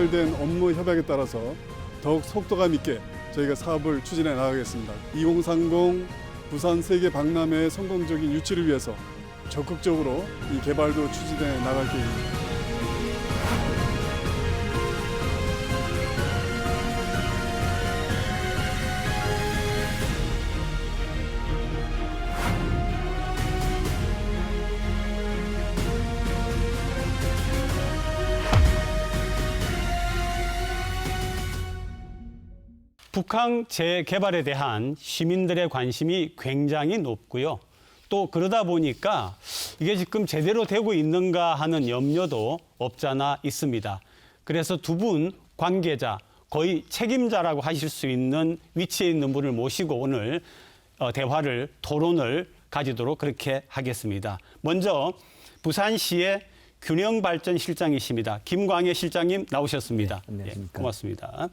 체결된 업무 협약에 따라서 더욱 속도감 있게 저희가 사업을 추진해 나가겠습니다. 2030 부산 세계 박람회의 성공적인 유치를 위해서 적극적으로 이 개발도 추진해 나갈 계획입니다. 북항 재개발에 대한 시민들의 관심이 굉장히 높고요. 또 그러다 보니까 이게 지금 제대로 되고 있는가 하는 염려도 없잖아 있습니다. 그래서 두 분 관계자, 거의 책임자라고 하실 수 있는 위치에 있는 분을 모시고 오늘 대화를, 토론을 가지도록 그렇게 하겠습니다. 먼저 부산시의 균형발전실장이십니다. 김광혜 실장님 나오셨습니다. 네, 안녕하십니까. 고맙습니다.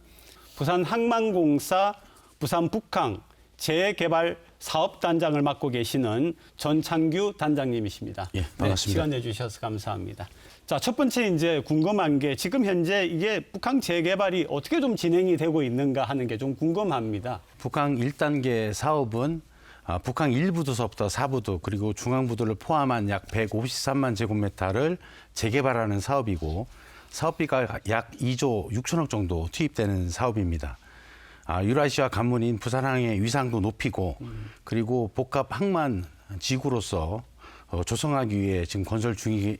부산항만공사 부산북항 재개발 사업단장을 맡고 계시는 전창규 단장님이십니다. 예, 반갑습니다. 네, 시간 내주셔서 감사합니다. 자, 첫 번째 이제 궁금한 게 지금 현재 이게 북항 재개발이 어떻게 좀 진행이 되고 있는가 하는 게 좀 궁금합니다. 북항 1단계 사업은 북항 1부도서부터 4부도 그리고 중앙부도를 포함한 약 153만 제곱미터를 재개발하는 사업이고 사업비가 약 2조 6천억 정도 투입되는 사업입니다. 유라시아 관문인 부산항의 위상도 높이고 그리고 복합 항만 지구로서 조성하기 위해 지금 건설 중에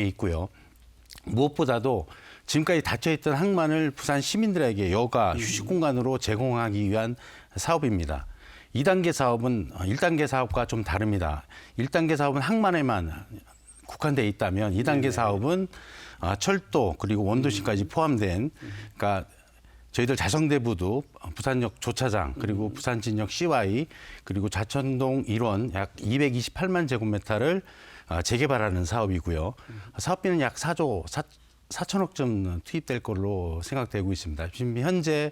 있고요. 무엇보다도 지금까지 닫혀있던 항만을 부산 시민들에게 여가 휴식 공간으로 제공하기 위한 사업입니다. 2단계 사업은 1단계 사업과 좀 다릅니다. 1단계 사업은 항만에만 국한돼 있다면 2단계 사업은 철도 그리고 원도시까지 포함된 그러니까 저희들 자성대부도 부산역 조차장 그리고 부산진역 CY 그리고 좌천동 1원 약 228만 제곱미터를 재개발하는 사업이고요. 사업비는 약 4조 4천억쯤 투입될 걸로 생각되고 있습니다. 지금 현재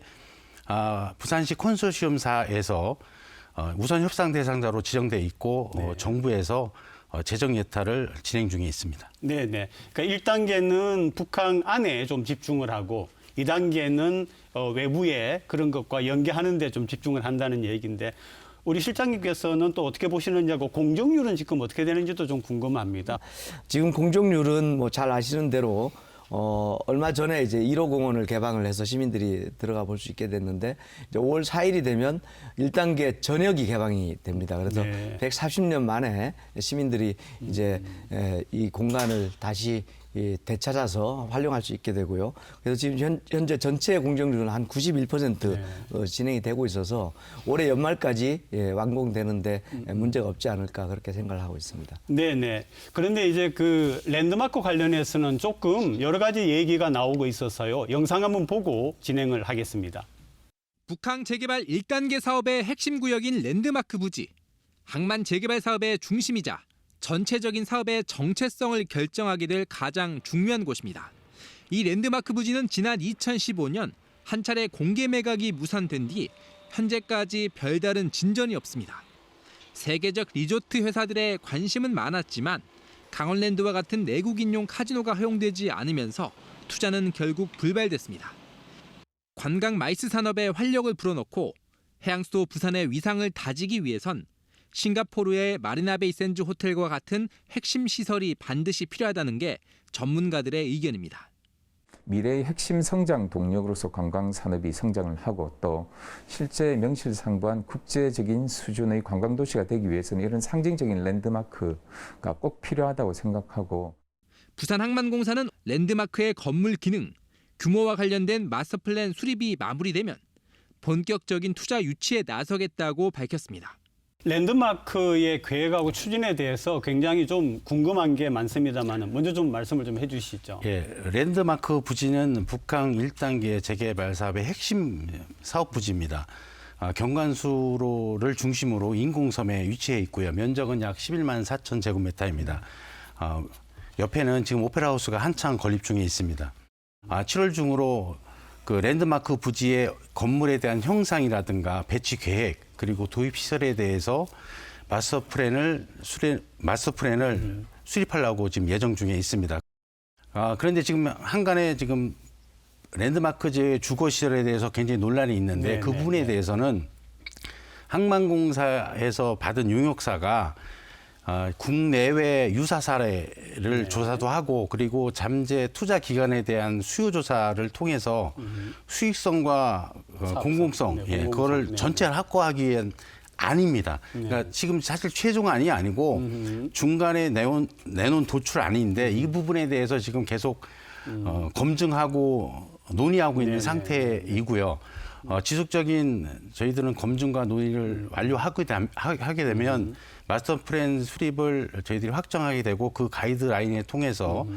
부산시 컨소시엄사에서 우선 협상 대상자로 지정돼 있고 정부에서 재정 예타를 진행 중에 있습니다. 네네. 그러니까 1단계는 북항 안에 좀 집중을 하고 2단계는 외부에 그런 것과 연계하는 데 좀 집중을 한다는 얘기인데 우리 실장님께서는 또 어떻게 보시느냐고 공정률은 지금 어떻게 되는지도 좀 궁금합니다. 지금 공정률은 뭐 잘 아시는 대로 얼마 전에 이제 1호 공원을 개방을 해서 시민들이 들어가 볼 수 있게 됐는데 이제 5월 4일이 되면 1단계 전역이 개방이 됩니다. 그래서 네. 140년 만에 시민들이 이제 이 공간을 다시 되찾아서 활용할 수 있게 되고요. 그래서 지금 현재 전체 공정률은 한 91% 진행이 되고 있어서 올해 연말까지 완공되는데 문제가 없지 않을까 그렇게 생각을 하고 있습니다. 네네. 그런데 이제 그 랜드마크 관련해서는 조금 여러 가지 얘기가 나오고 있어서요. 영상 한번 보고 진행을 하겠습니다. 북항 재개발 1단계 사업의 핵심 구역인 랜드마크 부지. 항만 재개발 사업의 중심이자 전체적인 사업의 정체성을 결정하게 될 가장 중요한 곳입니다. 이 랜드마크 부지는 지난 2015년 한 차례 공개 매각이 무산된 뒤 현재까지 별다른 진전이 없습니다. 세계적 리조트 회사들의 관심은 많았지만 강원랜드와 같은 내국인용 카지노가 허용되지 않으면서 투자는 결국 불발됐습니다. 관광 마이스 산업에 활력을 불어넣고 해양수도 부산의 위상을 다지기 위해선 싱가포르의 마리나베이 샌즈 호텔과 같은 핵심 시설이 반드시 필요하다는 게 전문가들의 의견입니다. 미래의 핵심 성장 동력으로서 관광 산업이 성장을 하고 또 실제 명실상부한 국제적인 수준의 관광 도시가 되기 위해서는 이런 상징적인 랜드마크가 꼭 필요하다고 생각하고 부산항만공사는 랜드마크의 건물 기능, 규모와 관련된 마스터 플랜 수립이 마무리되면 본격적인 투자 유치에 나서겠다고 밝혔습니다. 랜드마크의 계획하고 추진에 대해서 굉장히 좀 궁금한 게 많습니다만 먼저 좀 말씀을 좀 해주시죠. 예, 랜드마크 부지는 북항 1단계 재개발 사업의 핵심 사업 부지입니다. 경관수로를 중심으로 인공섬에 위치해 있고요. 면적은 약 11만 4천 제곱미터입니다. 옆에는 지금 오페라하우스가 한창 건립 중에 있습니다. 7월 중으로 그 랜드마크 부지의 건물에 대한 형상이라든가 배치 계획 그리고 도입 시설에 대해서 마스터 플랜을 수립하려고 지금 예정 중에 있습니다. 그런데 지금 한간에 지금 랜드마크지의 주거 시설에 대해서 굉장히 논란이 있는데 네, 그 네, 부분에 네. 대해서는 항만공사에서 받은 용역사가 국내외 유사 사례를 조사도 하고 그리고 잠재 투자 기관에 대한 수요 조사를 통해서 수익성과 공공성, 네, 예, 공공성. 그거를 네, 전체를 확보하기엔 아닙니다. 그러니까 지금 사실 최종안이 아니고 중간에 내놓은 도출안인데 이 부분에 대해서 지금 계속 검증하고 논의하고 있는 네, 상태이고요. 지속적인 저희들은 검증과 논의를 하게 되면 마스터 플랜 수립을 저희들이 확정하게 되고 그 가이드라인에 통해서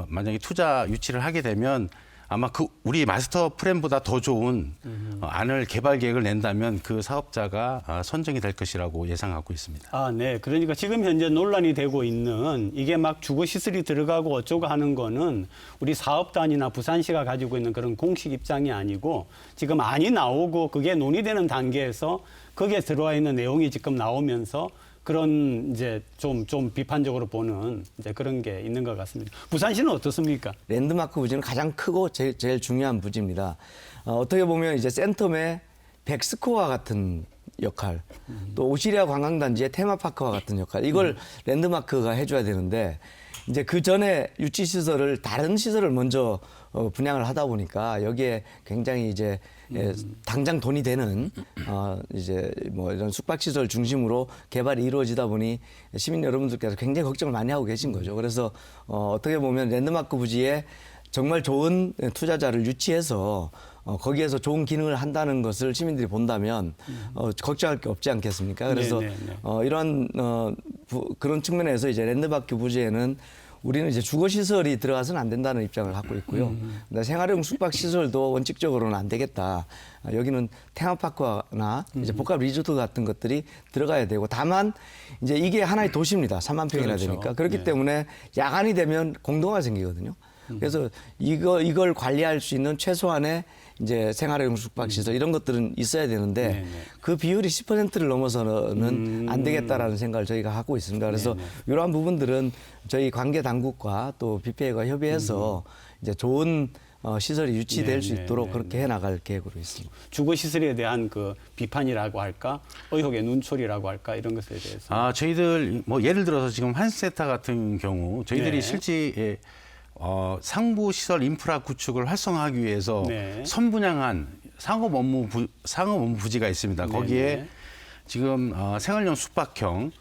만약에 투자 유치를 하게 되면 아마 우리 마스터 플랜보다 더 좋은 안을 개발 계획을 낸다면 그 사업자가 선정이 될 것이라고 예상하고 있습니다. 아, 네. 그러니까 지금 현재 논란이 되고 있는 이게 막 주거 시설이 들어가고 어쩌고 하는 거는 우리 사업단이나 부산시가 가지고 있는 그런 공식 입장이 아니고 지금 안이 나오고 그게 논의되는 단계에서 거기에 들어와 있는 내용이 지금 나오면서 그런 이제 좀 비판적으로 보는 이제 그런 게 있는 것 같습니다. 부산시는 어떻습니까? 랜드마크 부지는 가장 크고 제일 중요한 부지입니다. 어떻게 보면 이제 센텀의 백스코어와 같은 역할, 또 오시리아 관광단지의 테마파크와 같은 역할, 이걸 랜드마크가 해줘야 되는데 이제 그 전에 유치 시설을 다른 시설을 먼저 분양을 하다 보니까 여기에 굉장히 이제 당장 돈이 되는 이제 뭐 이런 숙박시설 중심으로 개발이 이루어지다 보니 시민 여러분들께서 굉장히 걱정을 많이 하고 계신 거죠. 그래서 어떻게 보면 랜드마크 부지에 정말 좋은 투자자를 유치해서 거기에서 좋은 기능을 한다는 것을 시민들이 본다면 걱정할 게 없지 않겠습니까? 그래서 이런 그런 측면에서 이제 랜드마크 부지에는 우리는 이제 주거 시설이 들어가서는 안 된다는 입장을 갖고 있고요. 근데 생활용 숙박 시설도 원칙적으로는 안 되겠다. 여기는 테마파크나 이제 복합 리조트 같은 것들이 들어가야 되고, 다만 이제 이게 하나의 도시입니다. 3만 평이나 그렇죠. 되니까. 그렇기 네. 때문에 야간이 되면 공동화 생기거든요. 그래서 이걸 관리할 수 있는 최소한의 이제 생활용 숙박시설 이런 것들은 있어야 되는데 네네. 그 비율이 10%를 넘어서는 안 되겠다라는 생각을 저희가 하고 있습니다. 그래서 이러한 부분들은 저희 관계 당국과 또 BPA가 협의해서 이제 좋은 시설이 유치될 수 있도록 그렇게 해나갈 계획으로 있습니다. 주거 시설에 대한 그 비판이라고 할까, 의혹의 눈초리라고 할까 이런 것에 대해서. 저희들 뭐 예를 들어서 지금 한센터 같은 경우 저희들이 네. 실제 상부 시설 인프라 구축을 활성화하기 위해서 네. 선분양한 상업 업무 부지가 있습니다. 거기에 네네. 지금 생활용 숙박형,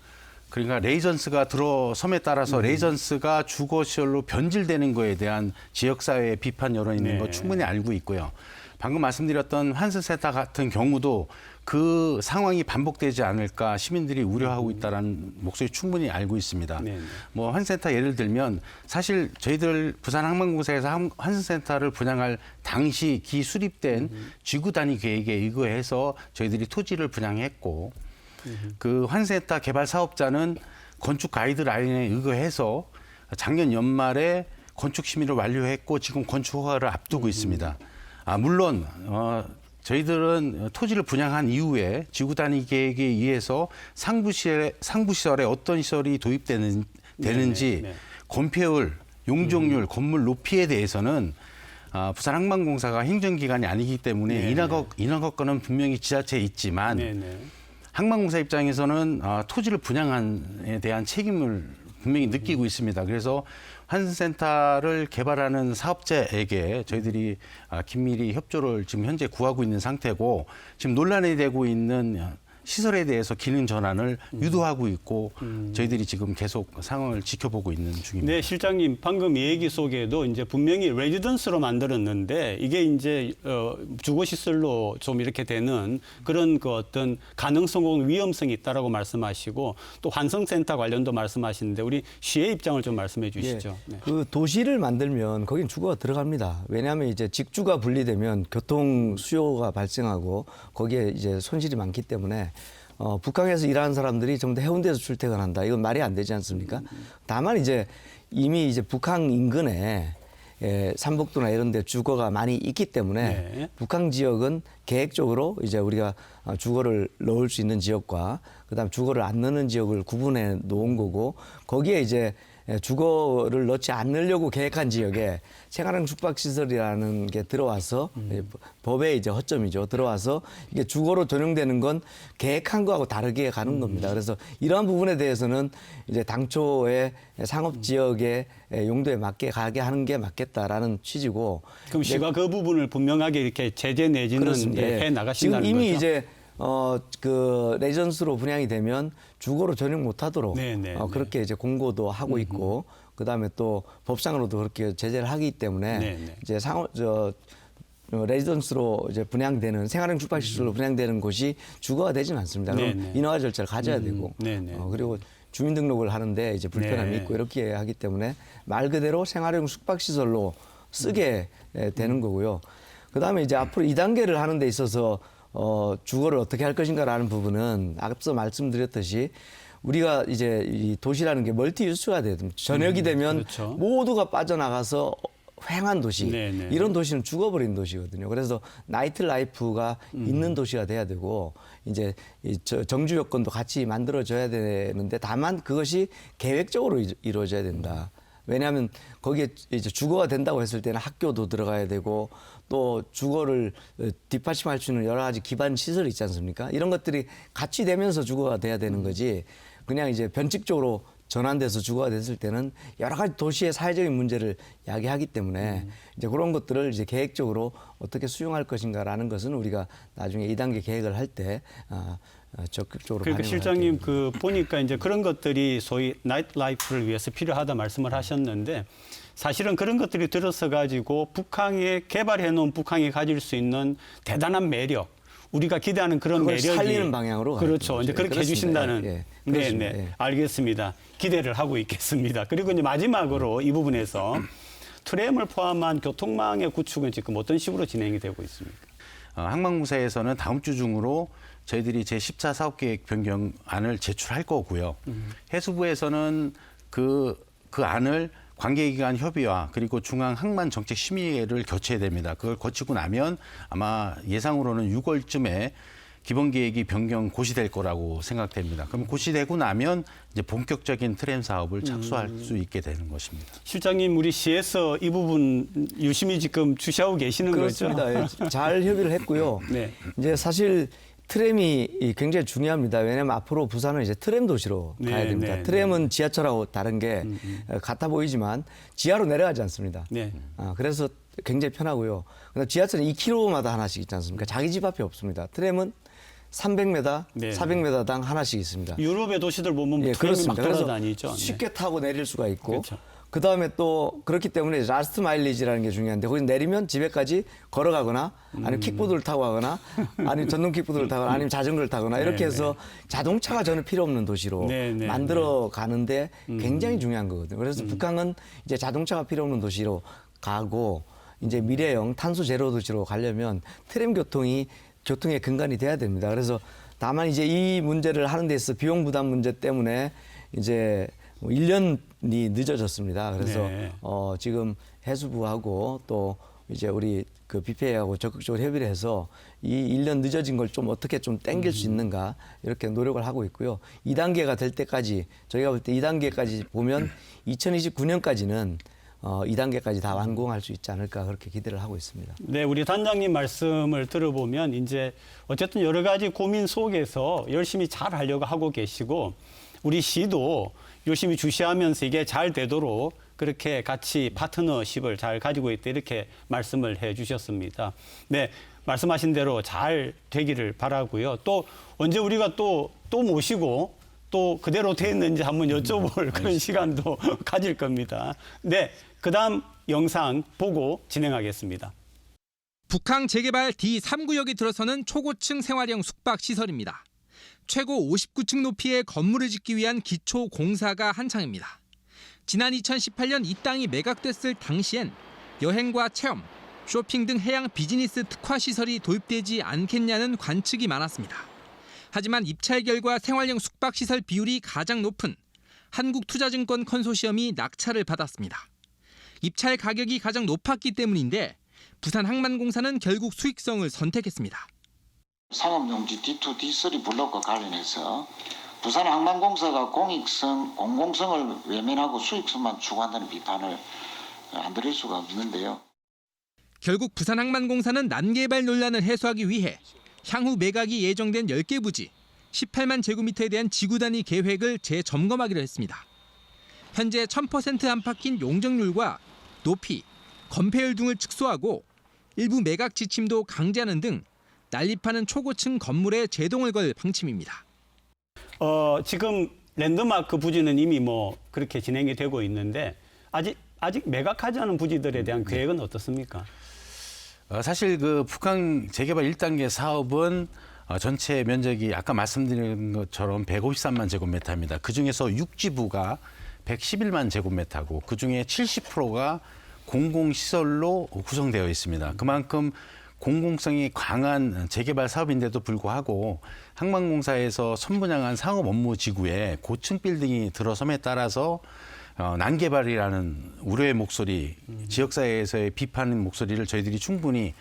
그러니까 레이전스가 들어섬에 따라서 레이전스가 주거 시설로 변질되는 거에 대한 지역사회의 비판 여론이 있는 거 네. 충분히 알고 있고요. 방금 말씀드렸던 환승센터 같은 경우도 그 상황이 반복되지 않을까 시민들이 우려하고 있다는 목소리 충분히 알고 있습니다. 네네. 뭐 환승센터 예를 들면 사실 저희들 부산항만공사에서 환승센터를 분양할 당시 기수립된 지구 단위 계획에 의거해서 저희들이 토지를 분양했고 그 환승센터 개발 사업자는 건축 가이드라인에 의거해서 작년 연말에 건축 심의를 완료했고 지금 건축 허가를 앞두고 있습니다. 물론 저희들은 토지를 분양한 이후에 지구 단위 계획에 의해서 상부시설에 어떤 시설이 도입되는지 네네. 건폐율, 용적률, 건물 높이에 대해서는 부산항만공사가 행정기관이 아니기 때문에 인허가권은 분명히 지자체에 있지만 네네. 항만공사 입장에서는 토지를 분양한에 대한 책임을 분명히 느끼고 있습니다. 그래서 환승센터를 개발하는 사업자에게 저희들이 긴밀히 협조를 지금 현재 구하고 있는 상태고 지금 논란이 되고 있는 시설에 대해서 기능 전환을 유도하고 있고 저희들이 지금 계속 상황을 지켜보고 있는 중입니다. 네, 실장님 방금 얘기 속에도 이제 분명히 레지던스로 만들었는데 이게 이제 주거 시설로 좀 이렇게 되는 그런 그 어떤 가능성, 위험성이 있다라고 말씀하시고 또 환승센터 관련도 말씀하시는데 우리 시의 입장을 좀 말씀해 주시죠. 네. 그 도시를 만들면 거긴 주거가 들어갑니다. 왜냐하면 이제 직주가 분리되면 교통 수요가 발생하고 거기에 이제 손실이 많기 때문에 북한에서 일하는 사람들이 전부 다 해운대에서 출퇴근한다. 이건 말이 안 되지 않습니까? 다만 이제 이미 이제 북한 인근에 삼복도나 이런 데 주거가 많이 있기 때문에 네. 북한 지역은 계획적으로 이제 우리가 주거를 넣을 수 있는 지역과 그다음 주거를 안 넣는 지역을 구분해 놓은 거고 거기에 이제 주거를 넣지 않으려고 계획한 지역에 생활형 숙박시설이라는 게 들어와서 법의 이제 허점이죠. 들어와서 이게 주거로 전용되는 건 계획한 거하고 다르게 가는 겁니다. 그래서 이러한 부분에 대해서는 이제 당초에 상업 지역의 용도에 맞게 가게 하는 게 맞겠다라는 취지고. 그럼 시가 그 부분을 분명하게 이렇게 제재 내지는 그렇습니다. 해 나가신다는 지금 이미 거죠? 이제 그 레지던스로 분양이 되면 주거로 전용 못하도록 그렇게 이제 공고도 하고 있고, 그다음에 또 법상으로도 그렇게 제재를 하기 때문에 이제 레지던스로 이제 분양되는 생활형 숙박시설로 분양되는 곳이 주거가 되지는 않습니다. 그럼 인허가 절차를 가져야 되고, 그리고 주민등록을 하는데 이제 불편함이 있고 이렇게 하기 때문에 말 그대로 생활형 숙박시설로 쓰게 되는 거고요. 그다음에 이제 앞으로 2단계를 하는 데 있어서 주거를 어떻게 할 것인가라는 부분은 앞서 말씀드렸듯이 우리가 이제 이 도시라는 게 멀티 유스가 돼야 됩니다. 저녁이 되면 그렇죠. 모두가 빠져나가서 횡한 도시, 이런 도시는 죽어버린 도시거든요. 그래서 나이트 라이프가 있는 도시가 돼야 되고, 이제 정주 여건도 같이 만들어져야 되는데, 다만 그것이 계획적으로 이루어져야 된다. 왜냐하면 거기에 이제 주거가 된다고 했을 때는 학교도 들어가야 되고, 또 주거를 뒷받침할 수 있는 여러 가지 기반 시설이 있지 않습니까? 이런 것들이 같이 되면서 주거가 돼야 되는 거지, 그냥 이제 변칙적으로 전환돼서 주거가 됐을 때는 여러 가지 도시의 사회적인 문제를 야기하기 때문에 이제 그런 것들을 이제 계획적으로 어떻게 수용할 것인가라는 것은 우리가 나중에 2단계 계획을 할 때 적극적으로 그러니까 반영을 실장님 할 그 보니까 이제 그런 것들이 소위 나이트 라이프를 위해서 필요하다 말씀을 하셨는데, 사실은 그런 것들이 들어서 가지고 북항에 개발해 놓은 북항이 가질 수 있는 대단한 매력, 우리가 기대하는 그런 그걸 매력이 살리는 방향으로 그렇죠. 이제 그렇게 그렇습니다. 해주신다는 예, 네, 그렇습니다. 네, 예. 알겠습니다. 기대를 하고 있겠습니다. 그리고 이제 마지막으로 이 부분에서 트램을 포함한 교통망의 구축은 지금 어떤 식으로 진행이 되고 있습니까? 항만공사에서는 다음 주 중으로 저희들이 제14 사업계획 변경안을 제출할 거고요. 해수부에서는 그 안을 관계기관 협의와 그리고 중앙항만정책심의회를 거쳐야 됩니다. 그걸 거치고 나면 아마 예상으로는 6월쯤에 기본계획이 변경 고시될 거라고 생각됩니다. 그럼 고시되고 나면 이제 본격적인 트램 사업을 착수할 수 있게 되는 것입니다. 실장님, 우리 시에서 이 부분 유심히 지금 주시하고 계시는 그렇습니다. 거죠? 예, 잘 협의를 했고요. 네. 이제 사실 트램이 굉장히 중요합니다. 왜냐하면 앞으로 부산은 이제 트램 도시로 가야 됩니다. 트램은 지하철하고 다른 게 같아 보이지만 지하로 내려가지 않습니다. 네. 그래서 굉장히 편하고요. 그다음 지하철은 2km마다 하나씩 있지 않습니까? 자기 집 앞에 없습니다. 트램은 300m, 네. 400m당 하나씩 있습니다. 유럽의 도시들 보면 예, 트램이 막 그렇습니다. 그래서 돌아다니죠. 네. 쉽게 타고 내릴 수가 있고, 그렇죠. 그다음에 또 그렇기 때문에 라스트 마일리지라는 게 중요한데, 거기 내리면 집에까지 걸어가거나 아니면 킥보드를 타고 가거나 아니면 전동 킥보드를 타거나 아니면 자전거를 타거나 이렇게 해서 자동차가 전혀 필요 없는 도시로 만들어 가는데 굉장히 중요한 거거든요. 그래서 북한은 이제 자동차가 필요 없는 도시로 가고, 이제 미래형 탄소 제로 도시로 가려면 트램 교통의 근간이 돼야 됩니다. 그래서 다만 이제 이 문제를 하는 데 있어서 비용 부담 문제 때문에 이제 1년이 늦어졌습니다. 그래서 지금 해수부하고 또 이제 우리 그 BPA하고 적극적으로 협의를 해서 이 1년 늦어진 걸 좀 어떻게 좀 땡길 수 있는가 이렇게 노력을 하고 있고요. 2단계가 될 때까지 저희가 볼 때 2단계까지 보면 2029년까지는 2단계까지 다 완공할 수 있지 않을까 그렇게 기대를 하고 있습니다. 네, 우리 단장님 말씀을 들어보면 이제 어쨌든 여러 가지 고민 속에서 열심히 잘 하려고 하고 계시고, 우리 시도 열심히 주시하면서 이게 잘 되도록 그렇게 같이 파트너십을 잘 가지고 있다 이렇게 말씀을 해 주셨습니다. 네, 말씀하신 대로 잘 되기를 바라고요. 또 언제 우리가 또 모시고 또 그대로 돼 있는지 한번 여쭤볼 그런 시간도 가질 겁니다. 네, 그다음 영상 보고 진행하겠습니다. 북항 재개발 D3구역이 들어서는 초고층 생활형 숙박시설입니다. 최고 59층 높이의 건물을 짓기 위한 기초 공사가 한창입니다. 지난 2018년 이 땅이 매각됐을 당시엔 여행과 체험, 쇼핑 등 해양 비즈니스 특화 시설이 도입되지 않겠냐는 관측이 많았습니다. 하지만 입찰 결과 생활형 숙박시설 비율이 가장 높은 한국투자증권 컨소시엄이 낙찰을 받았습니다. 입찰 가격이 가장 높았기 때문인데 부산항만공사는 결국 수익성을 선택했습니다. 상업용지 D2, D3 블록과 관련해서 부산항만공사가 공공성을 외면하고 수익성만 추구한다는 비판을 안 드릴 수가 없는데요. 결국 부산항만공사는 난개발 논란을 해소하기 위해 향후 매각이 예정된 10개 부지 18만 제곱미터에 대한 지구 단위 계획을 재점검하기로 했습니다. 현재 1000% 안팎인 용적률과 높이, 건폐율 등을 축소하고 일부 매각 지침도 강제하는 등 난립하는 초고층 건물에 제동을 걸 방침입니다. 지금 랜드마크 부지는 이미 뭐 그렇게 진행이 되고 있는데 아직 매각하지 않은 부지들에 대한 계획은 어떻습니까? 사실 그 북한 재개발 1단계 사업은 전체 면적이 아까 말씀드린 것처럼 153만 제곱미터입니다. 그중에서 육지부가 111만 제곱미터고 그중에 70%가 공공시설로 구성되어 있습니다. 그만큼 공공성이 강한 재개발 사업인데도 불구하고 항만공사에서 선분양한 상업 업무 지구에 고층 빌딩이 들어섬에 따라서 난개발이라는 우려의 목소리, 지역사회에서의 비판 목소리를 저희들이 충분히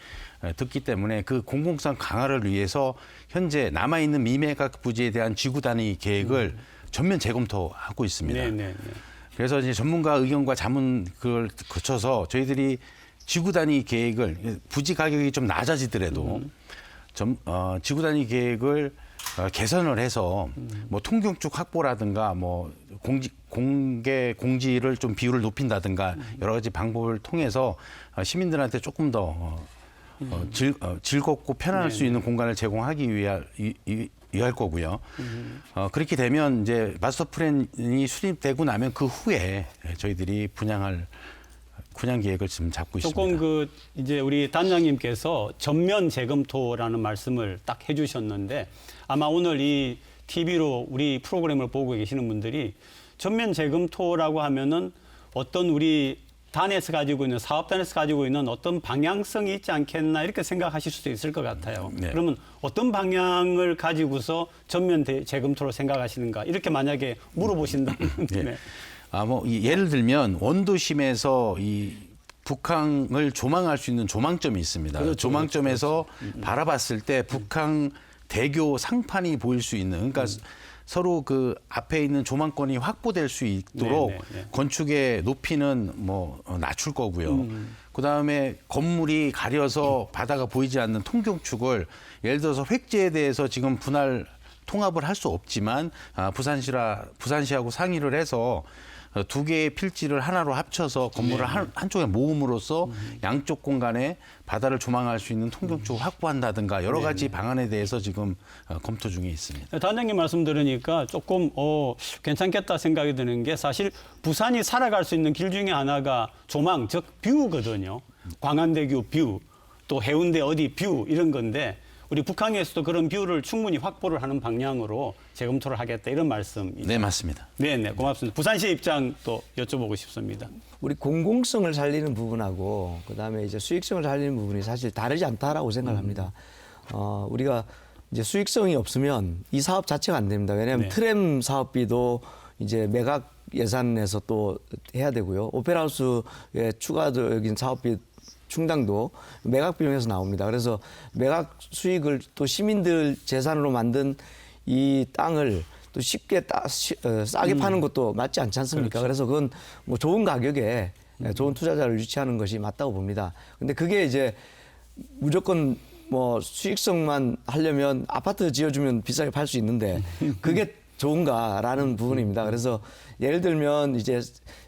듣기 때문에 그 공공성 강화를 위해서 현재 남아있는 미매각 부지에 대한 지구 단위 계획을 전면 재검토하고 있습니다. 네네. 그래서 이제 전문가 의견과 자문 그걸 거쳐서 저희들이 지구 단위 계획을 부지 가격이 좀 낮아지더라도 지구 단위 계획을 개선을 해서 뭐 통경축 확보라든가 뭐 공개 공지를 좀 비율을 높인다든가 여러 가지 방법을 통해서 시민들한테 조금 더 즐겁고 편안할 수 있는 공간을 제공하기 위할 거고요. 그렇게 되면 이제 마스터 플랜이 수립되고 나면 그 후에 저희들이 분양 계획을 지금 잡고 조금 있습니다. 이제 우리 단장님께서 전면 재검토라는 말씀을 딱 해주셨는데 아마 오늘 이 TV로 우리 프로그램을 보고 계시는 분들이 전면 재검토라고 하면은 어떤 우리 단에서 가지고 있는 사업단에서 가지고 있는 어떤 방향성이 있지 않겠나 이렇게 생각하실 수도 있을 것 같아요. 네. 그러면 어떤 방향을 가지고서 전면 재검토로 생각하시는가 이렇게 만약에 물어보신다면 네. 예를 들면 원도심에서 이 북한을 조망할 수 있는 조망점이 있습니다. 그렇죠, 조망점에서 바라봤을 때 북한 대교 상판이 보일 수 있는 그러니까 서로 그 앞에 있는 조망권이 확보될 수 있도록 건축의 높이는 낮출 거고요. 그다음에 건물이 가려서 바다가 보이지 않는 통경축을 예를 들어서 획지에 대해서 지금 통합을 할 수 없지만 부산시하고 상의를 해서 두 개의 필지를 하나로 합쳐서 건물을 한쪽에 모음으로써 양쪽 공간에 바다를 조망할 수 있는 통경축을 확보한다든가 여러 가지 방안에 대해서 지금 검토 중에 있습니다. 단장님 말씀 들으니까 조금 괜찮겠다 생각이 드는 게 사실 부산이 살아갈 수 있는 길 중에 하나가 조망, 즉 뷰거든요. 광안대교 뷰, 또 해운대 어디 뷰 이런 건데 우리 북한에서도 그런 뷰를 충분히 확보를 하는 방향으로 재검토를 하겠다 이런 말씀이죠. 네, 맞습니다. 네, 고맙습니다. 부산시의 입장 또 여쭤보고 싶습니다. 우리 공공성을 살리는 부분하고 그다음에 이제 수익성을 살리는 부분이 사실 다르지 않다라고 생각합니다. 우리가 이제 수익성이 없으면 이 사업 자체가 안 됩니다. 왜냐하면 트램 사업비도 이제 매각 예산에서 또 해야 되고요. 오페라하우스의 추가적인 사업비 충당도 매각 비용에서 나옵니다. 그래서 매각 수익을 또 시민들 재산으로 만든 이 땅을 또 쉽게 싸게 파는 것도 맞지 않지 않습니까? 그렇죠. 그래서 그건 뭐 좋은 가격에 좋은 투자자를 유치하는 것이 맞다고 봅니다. 근데 그게 이제 무조건 뭐 수익성만 하려면 아파트 지어주면 비싸게 팔 수 있는데 그게 좋은가라는 부분입니다. 그래서 예를 들면 이제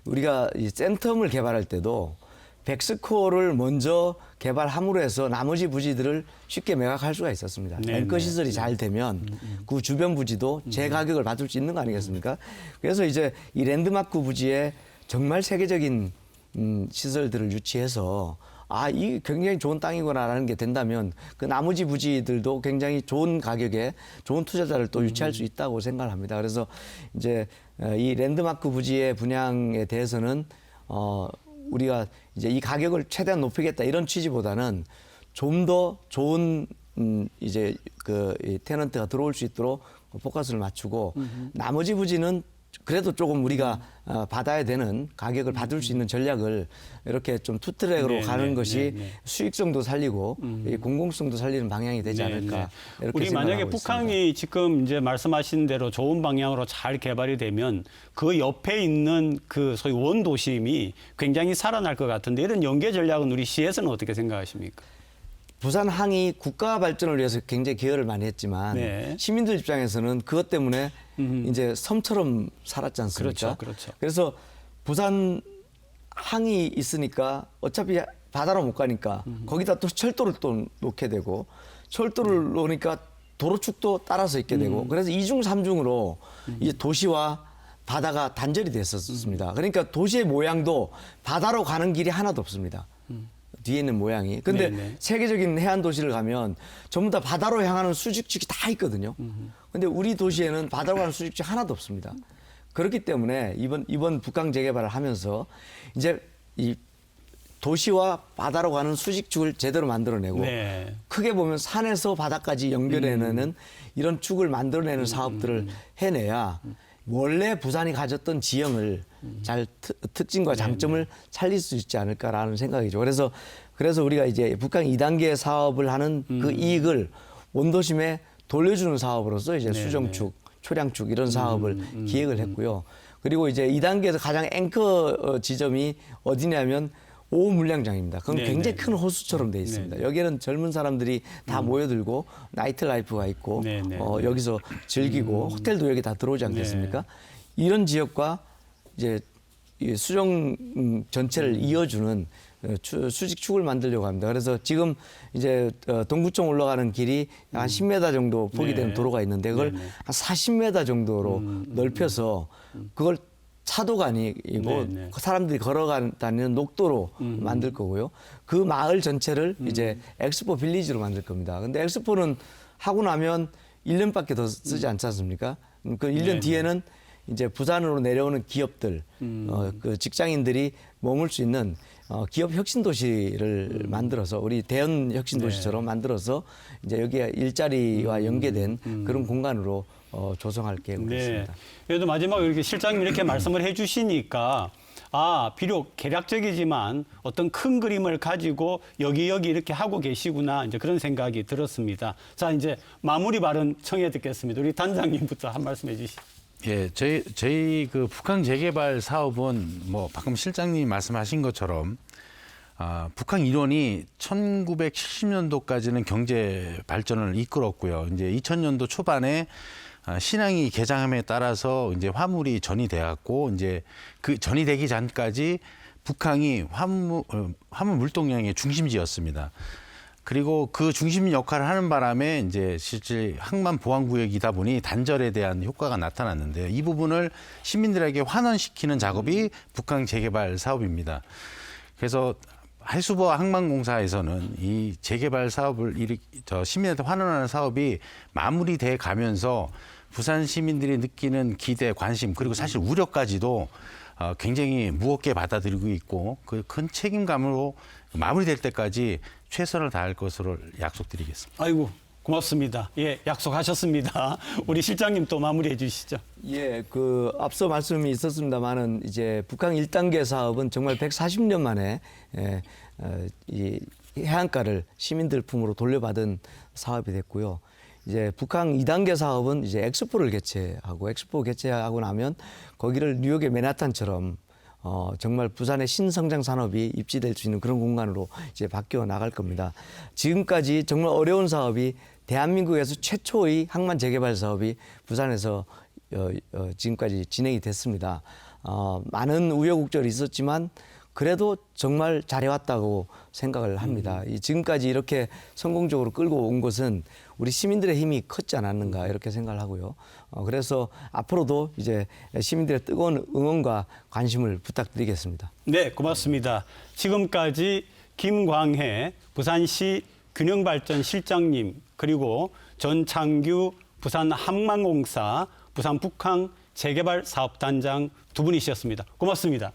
우리가 이 센텀을 개발할 때도 백스코어를 먼저 개발함으로 해서 나머지 부지들을 쉽게 매각할 수가 있었습니다. 앵커 시설이 잘 되면 그 주변 부지도 제 가격을 받을 수 있는 거 아니겠습니까? 그래서 이제 이 랜드마크 부지에 정말 세계적인 시설들을 유치해서 이 굉장히 좋은 땅이구나라는 게 된다면 그 나머지 부지들도 굉장히 좋은 가격에 좋은 투자자를 또 유치할 수 있다고 생각을 합니다. 그래서 이제 이 랜드마크 부지의 분양에 대해서는 우리가 이제 이 가격을 최대한 높이겠다 이런 취지보다는 좀 더 좋은 이제 이 테넌트가 들어올 수 있도록 포커스를 맞추고 나머지 부지는 그래도 조금 우리가 받아야 되는 가격을 받을 수 있는 전략을 이렇게 좀 투트랙으로 가는 것이 수익성도 살리고 이 공공성도 살리는 방향이 되지 않을까 이렇게 우리 생각하고 만약에 북한이 있습니다. 지금 이제 말씀하신 대로 좋은 방향으로 잘 개발이 되면 그 옆에 있는 그 소위 원도심이 굉장히 살아날 것 같은데 이런 연계 전략은 우리 시에서는 어떻게 생각하십니까? 부산항이 국가 발전을 위해서 굉장히 기여를 많이 했지만 네. 시민들 입장에서는 그것 때문에 이제 섬처럼 살았지 않습니까? 그렇죠. 그래서 부산항이 있으니까 어차피 바다로 못 가니까 거기다 또 철도를 또 놓게 되고 철도를 놓으니까 도로축도 따라서 있게 되고 그래서 이중 삼중으로 이제 도시와 바다가 단절이 됐었습니다. 그러니까 도시의 모양도 바다로 가는 길이 하나도 없습니다. 뒤에 있는 모양이. 근데 네네. 세계적인 해안 도시를 가면 전부 다 바다로 향하는 수직축이 다 있거든요. 근데 우리 도시에는 바다로 가는 수직축이 하나도 없습니다. 그렇기 때문에 이번 북한 재개발을 하면서 이제 이 도시와 바다로 가는 수직축을 제대로 만들어내고 네. 크게 보면 산에서 바다까지 연결해내는 이런 축을 만들어내는 사업들을 해내야 원래 부산이 가졌던 지형을 잘 특징과 장점을 살릴 수 있지 않을까라는 생각이죠. 그래서 우리가 이제 북한 2단계 사업을 하는 그 이익을 원도심에 돌려주는 사업으로서 이제 수정축, 초량축 이런 사업을 기획을 했고요. 그리고 이제 2단계에서 가장 앵커 지점이 어디냐면 오물량장입니다. 그건 굉장히 큰 호수처럼 돼 있습니다. 여기에는 젊은 사람들이 다 모여들고 나이트 라이프가 있고 여기서 즐기고 호텔도 여기 다 들어오지 않겠습니까? 이런 지역과 이제 이 수정 전체를 이어주는 수직축을 만들려고 합니다. 그래서 지금 이제 동구청 올라가는 길이 한 10m 정도 포기되는 도로가 있는데 그걸 한 40m 정도로 넓혀서 그걸 차도가 아니고 사람들이 걸어다니는 녹도로 만들 거고요. 그 마을 전체를 이제 엑스포 빌리지로 만들 겁니다. 근데 엑스포는 하고 나면 1년밖에 더 쓰지 않지 않습니까? 그 1년 뒤에는 이제 부산으로 내려오는 기업들, 그 직장인들이 머물 수 있는 기업 혁신 도시를 만들어서 우리 대연 혁신 도시처럼 만들어서 이제 여기에 일자리와 연계된 그런 공간으로 조성할 계획으로 있습니다. 그래도 마지막으로 이렇게 실장님 이렇게 말씀을 해주시니까 비록 계략적이지만 어떤 큰 그림을 가지고 여기 이렇게 하고 계시구나 이제 그런 생각이 들었습니다. 자 이제 마무리 발언 청해 듣겠습니다. 우리 단장님부터 한 말씀 해주시죠. 예, 저희 그 북한 재개발 사업은 뭐 방금 실장님이 말씀하신 것처럼 북한 일원이 1970년도까지는 경제 발전을 이끌었고요. 이제 2000년도 초반에 신항이 개장함에 따라서 이제 화물이 전이 돼갖고 이제 그 전이 되기 전까지 북한이 화물 물동량의 중심지였습니다. 그리고 그 중심 역할을 하는 바람에 이제 실제 항만 보안 구역이다 보니 단절에 대한 효과가 나타났는데요. 이 부분을 시민들에게 환원시키는 작업이 북한 재개발 사업입니다. 그래서 해수부와 항만공사에서는 이 재개발 사업을 시민한테 환원하는 사업이 마무리돼 가면서 부산 시민들이 느끼는 기대, 관심 그리고 사실 우려까지도 굉장히 무겁게 받아들이고 있고 그 큰 책임감으로 마무리될 때까지 최선을 다할 것으로 약속드리겠습니다. 아이고 고맙습니다. 예, 약속하셨습니다. 우리 실장님 또 마무리해 주시죠. 예, 그 앞서 말씀이 있었습니다만은 이제 북한 1단계 사업은 정말 140년 만에 이 해안가를 시민들 품으로 돌려받은 사업이 됐고요. 이제 북한 2단계 사업은 이제 엑스포를 개최하고 나면 거기를 뉴욕의 맨하탄처럼 정말 부산의 신성장 산업이 입지될 수 있는 그런 공간으로 이제 바뀌어 나갈 겁니다. 지금까지 정말 어려운 사업이 대한민국에서 최초의 항만 재개발 사업이 부산에서 지금까지 진행이 됐습니다. 많은 우여곡절이 있었지만 그래도 정말 잘해왔다고 생각을 합니다. 지금까지 이렇게 성공적으로 끌고 온 것은 우리 시민들의 힘이 컸지 않았는가 이렇게 생각을 하고요. 그래서 앞으로도 이제 시민들의 뜨거운 응원과 관심을 부탁드리겠습니다. 네, 고맙습니다. 지금까지 김광해 부산시 균형발전실장님 그리고 전창규 부산항만공사 부산북항 재개발 사업단장 두 분이셨습니다. 고맙습니다.